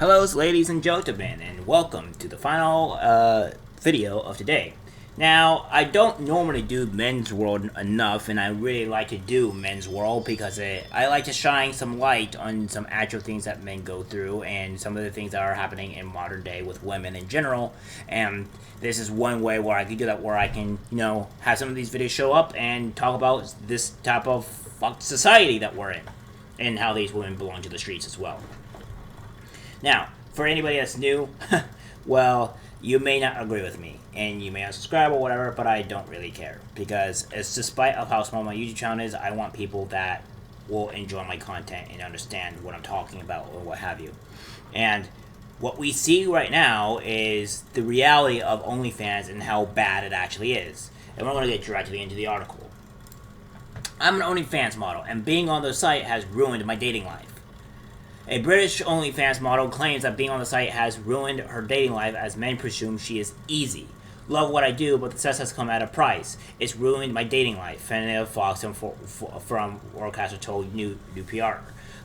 Hello, ladies and gentlemen, and welcome to the final video of today. Now, I don't normally do Men's World enough, and I really like to do Men's World because I like to shine some light on some actual things that men go through and some of the things that are happening in modern day with women in general. And this is one way where I can do that, where I can, have some of these videos show up and talk about this type of fucked society that we're in and how these women belong to the streets as well. Now, for anybody that's new, well, you may not agree with me, and you may not subscribe or whatever, but I don't really care, because it's despite of how small my YouTube channel is, I want people that will enjoy my content and understand what I'm talking about or what have you. And what we see right now is the reality of Onlyfans and how bad it actually is. And we're going to get directly into the article. I'm an Onlyfans model, and being on the site has ruined my dating life. A British OnlyFans model claims that being on the site has ruined her dating life as men presume she is easy. Love what I do, but the success has come at a price. It's ruined my dating life, Fenella Fox from Worldcaster told New PR.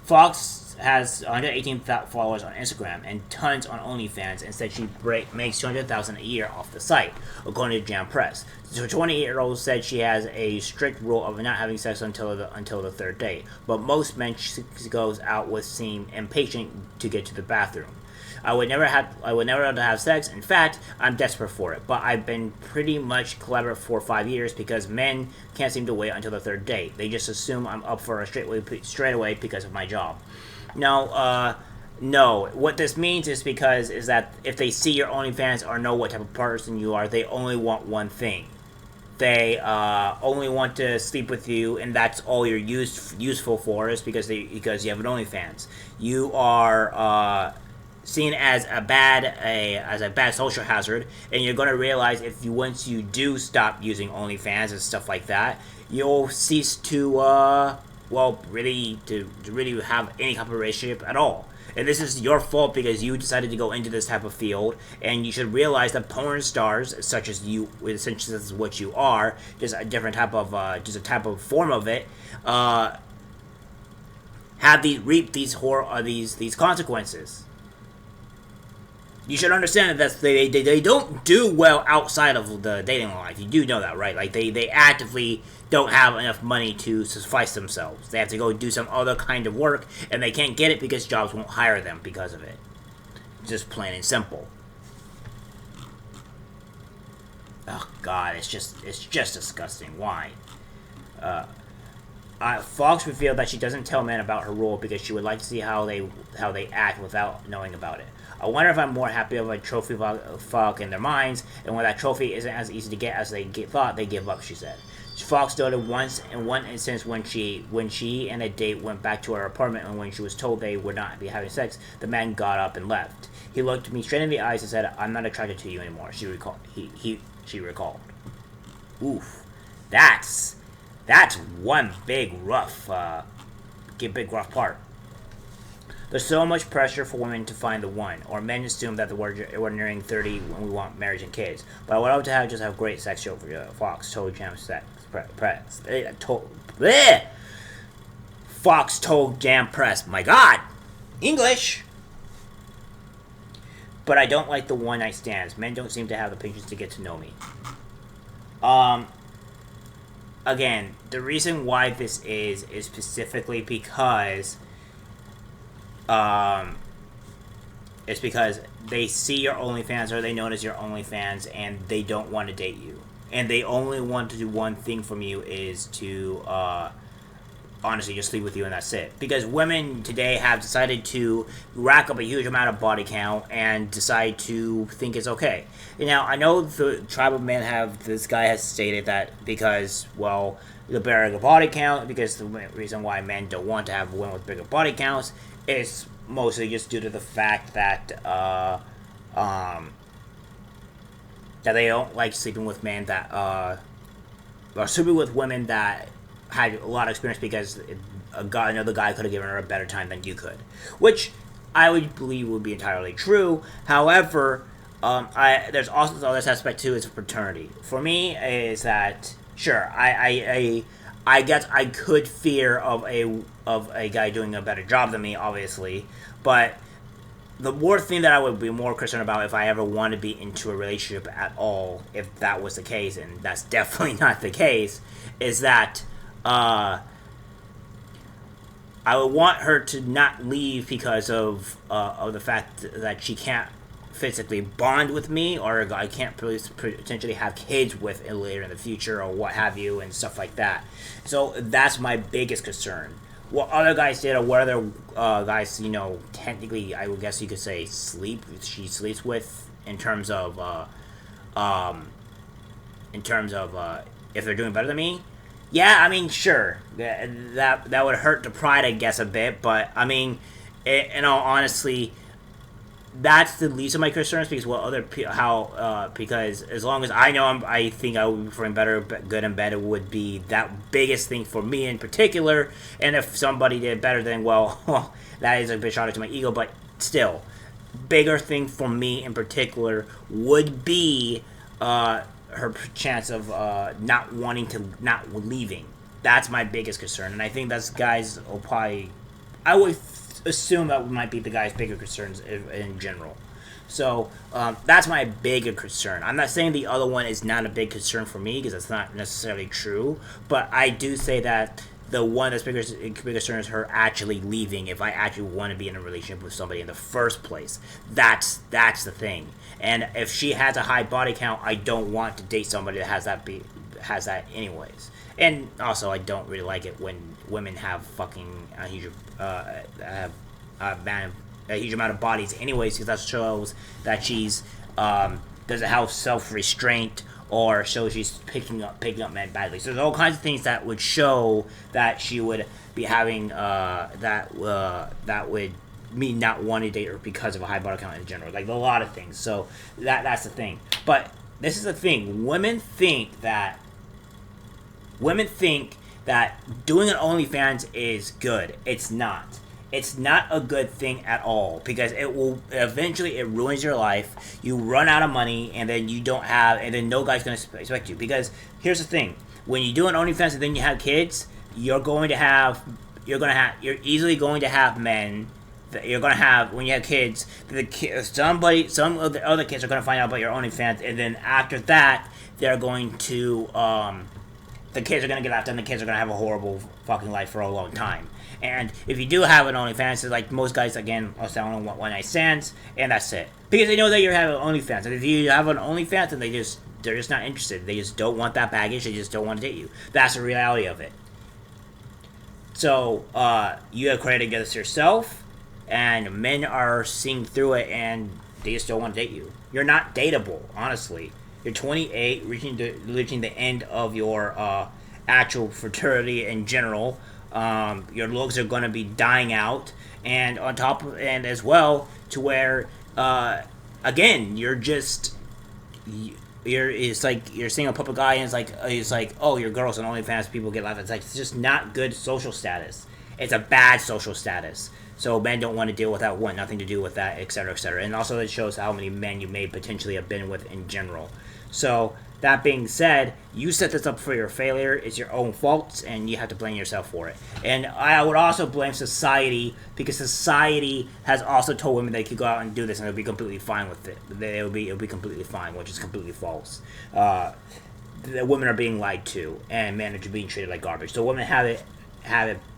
Fox has 118,000 followers on Instagram and tons on OnlyFans, and said she makes $200,000 a year off the site, according to Jam Press. The 28-year-old said she has a strict rule of not having sex until the third date, but most men she goes out with seem impatient to get to the bathroom. I would never have sex. In fact, I'm desperate for it. But I've been pretty much clever for 5 years because men can't seem to wait until the third date. They just assume I'm up for a straight away because of my job. No. What this means is that if they see your OnlyFans or know what type of person you are, they only want one thing. They only want to sleep with you, and that's all you're useful for, is because you have an OnlyFans. You are seen as a bad social hazard, and you're going to realize once you do stop using OnlyFans and stuff like that, you'll cease to really have any type of relationship at all. And this is your fault because you decided to go into this type of field, and you should realize that porn stars, such as you, essentially this is what you are, just a different type of, just a type of form of it, reap these consequences. You should understand that they don't do well outside of the dating life. You do know that, right? Like, they actively don't have enough money to suffice themselves. They have to go do some other kind of work, and they can't get it because jobs won't hire them because of it. Just plain and simple. Oh, God, it's just disgusting. Why? Fox revealed that she doesn't tell men about her role because she would like to see how they act without knowing about it. I wonder if I'm more happy of a trophy fuck in their minds, and when that trophy isn't as easy to get as they thought, they give up, she said. Fox noted once in one instance when she and a date went back to her apartment, and when she was told they would not be having sex, the man got up and left. He looked me straight in the eyes and said, "I'm not attracted to you anymore," she recalled. She recalled. Oof. That's one big rough part. There's so much pressure for women to find the one, or men assume that we're nearing 30 when we want marriage and kids. But I would love to have great sex over Fox told Jam Press. Fox told Jam Press. My God, English. But I don't like the one night stands. Men don't seem to have the patience to get to know me. Again, the reason why this is specifically because it's because they see your OnlyFans, or they notice your OnlyFans, and they don't want to date you. And they only want to do one thing from you, is to honestly just sleep with you, and that's it. Because women today have decided to rack up a huge amount of body count and decide to think it's okay. Now, I know the tribe of men this guy has stated that because, well, the bigger body count, because the reason why men don't want to have women with bigger body counts is mostly just due to the fact that that they don't like sleeping with men that or sleeping with women that had a lot of experience, because another guy could have given her a better time than you could, which I would believe would be entirely true. However, there's also this aspect too, is fraternity. For me, is that sure, I guess I could fear of a guy doing a better job than me, obviously, but the more thing that I would be more concerned about if I ever want to be into a relationship at all, if that was the case, and that's definitely not the case, is that I would want her to not leave because of the fact that she can't physically bond with me, or I can't potentially have kids with later in the future, or what have you, and stuff like that. So that's my biggest concern. What other guys did, or what other guys, technically, I would guess you could say she sleeps with, in terms of if they're doing better than me. Yeah, I mean, sure, that would hurt the pride, I guess, a bit, but I mean, in all honesty, that's the least of my concerns, because because as long as I know I think I would be performing better, good and better would be that biggest thing for me in particular. And if somebody did better, then well, that is a bit shot to my ego, but still, bigger thing for me in particular would be her chance of not leaving. That's my biggest concern, and I think that's guys will probably. I would assume that might be the guy's bigger concerns in general. So that's my bigger concern. I'm not saying the other one is not a big concern for me, because that's not necessarily true. But I do say that the one that's bigger concern is her actually leaving. If I actually want to be in a relationship with somebody in the first place, that's the thing. And if she has a high body count, I don't want to date somebody that has that anyways. And also, I don't really like it when women have fucking a huge amount of bodies anyways, because that shows that she's doesn't have self-restraint, or shows she's picking up men badly. So there's all kinds of things that would show that she would be having that would me not wanting to date her because of a high body count in general. Like a lot of things. So that's the thing. But this is the thing. Women think that doing an OnlyFans is good. It's not. It's not a good thing at all, because it ruins your life. You run out of money, and then no guy's gonna expect you. Because here's the thing: when you do an OnlyFans and then you have kids, you're easily going to have men. You're gonna have, when you have kids, some of the other kids are gonna find out about your OnlyFans, and then after that, they're going to the kids are gonna get after, and the kids are gonna have a horrible fucking life for a long time. And if you do have an OnlyFans, it's like most guys, again, are selling one night stands, and that's it, because they know that you're having OnlyFans. And if you have an OnlyFans, then they're just not interested. They just don't want that baggage. They just don't want to date you. That's the reality of it. So you have created this yourself, and men are seeing through it, and they just don't want to date you. You're not dateable, honestly. You're 28, reaching the end of your actual fertility in general. Your looks are going to be dying out, and as well, to where again, it's like you're seeing a public guy, and it's like, oh, your girl's on OnlyFans, people get laughed at. It's just not good social status. It's a bad social status. So men don't want to deal with that, want nothing to do with that, etc., etc. And also it shows how many men you may potentially have been with in general. So that being said, you set this up for your failure. It's your own fault, and you have to blame yourself for it. And I would also blame society, because society has also told women they could go out and do this, and they'll be completely fine with it. It'll be completely fine, which is completely false. The women are being lied to, and men are being treated like garbage. So women have it.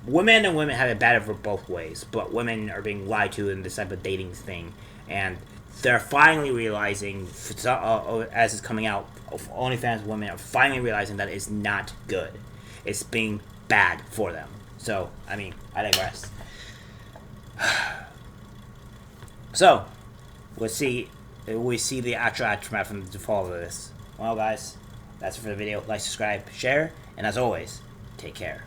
Women have it bad for both ways, but women are being lied to in this type of dating thing, and they're finally realizing, as it's coming out, OnlyFans women are finally realizing that it's not good. It's being bad for them. So, I mean, I digress. So, we see the actual aftermath from the fall of this. Well, guys, that's it for the video. Like, subscribe, share, and as always, take care.